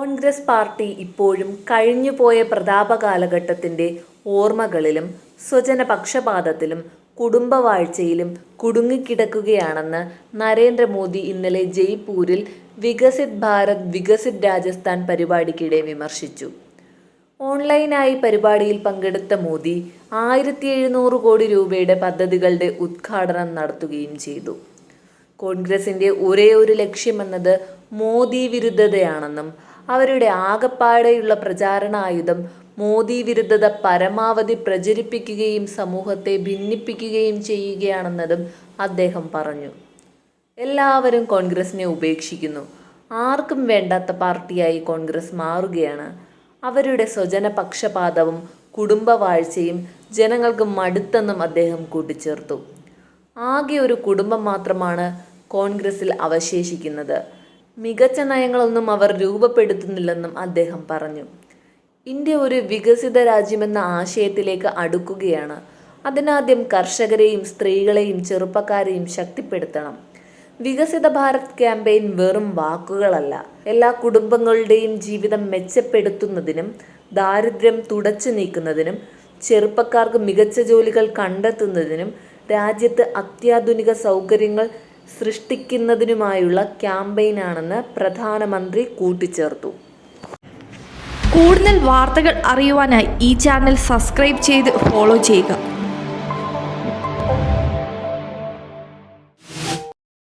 Congress party ഇപ്പോഴും കഴിഞ്ഞുപോയ പ്രതാപകാലഘട്ടത്തിൻ്റെ ഓർമ്മകളിലും സ്വജനപക്ഷപാതത്തിലും കുടുംബവാഴ്ചയിലും കുടുങ്ങിക്കിടക്കുകയാണെന്ന് നരേന്ദ്രമോദി ഇന്നലെ ജയ്പൂരിൽ വികസിത് ഭാരത് വികസിത് രാജസ്ഥാൻ പരിപാടിക്കിടെ വിമർശിച്ചു. ഓൺലൈനായി പരിപാടിയിൽ പങ്കെടുത്ത മോദി 1700 കോടി രൂപയുടെ പദ്ധതികളുടെ ഉദ്ഘാടനം നടത്തുകയും ചെയ്തു. കോൺഗ്രസിൻ്റെ ഒരേയൊരു ലക്ഷ്യമെന്നത് മോദി വിരുദ്ധതയാണെന്നും അവരുടെ ആകപ്പാടെയുള്ള പ്രചാരണായുധം മോദി വിരുദ്ധത പരമാവധി പ്രചരിപ്പിക്കുകയും സമൂഹത്തെ ഭിന്നിപ്പിക്കുകയും ചെയ്യുകയാണെന്നതും അദ്ദേഹം പറഞ്ഞു. എല്ലാവരും കോൺഗ്രസിനെ ഉപേക്ഷിക്കുന്നു. ആർക്കും വേണ്ടാത്ത പാർട്ടിയായി കോൺഗ്രസ് മാറുകയാണ്. അവരുടെ സ്വജനപക്ഷപാതവും കുടുംബവാഴ്ചയും ജനങ്ങൾക്ക് മടുത്തെന്നും അദ്ദേഹം കൂട്ടിച്ചേർത്തു. ആകെ ഒരു കുടുംബം മാത്രമാണ് കോൺഗ്രസിൽ അവശേഷിക്കുന്നത്. മികച്ച നയങ്ങളൊന്നും അവർ രൂപപ്പെടുത്തുന്നില്ലെന്നും അദ്ദേഹം പറഞ്ഞു. ഇന്ത്യ ഒരു വികസിത രാജ്യമെന്ന ആശയത്തിലേക്ക് അടുക്കുകയാണ്. അതിനാദ്യം കർഷകരെയും സ്ത്രീകളെയും ചെറുപ്പക്കാരെയും ശക്തിപ്പെടുത്തണം. വികസിത ഭാരത് ക്യാമ്പയിൻ വെറും വാക്കുകളല്ല, എല്ലാ കുടുംബങ്ങളുടെയും ജീവിതം മെച്ചപ്പെടുത്തുന്നതിനും ദാരിദ്ര്യം തുടച്ചു നീക്കുന്നതിനും ചെറുപ്പക്കാർക്ക് മികച്ച ജോലികൾ കണ്ടെത്തുന്നതിനും രാജ്യത്ത് അത്യാധുനിക സൗകര്യങ്ങൾ സൃഷ്ടിക്കുന്നതിനുമായുള്ള ക്യാമ്പയിനാണെന്ന് പ്രധാനമന്ത്രി കൂട്ടിച്ചേർത്തു. കൂടുതൽ വാർത്തകൾ അറിയുവാനായി ഈ ചാനൽ സബ്സ്ക്രൈബ് ചെയ്ത് ഫോളോ ചെയ്യുക.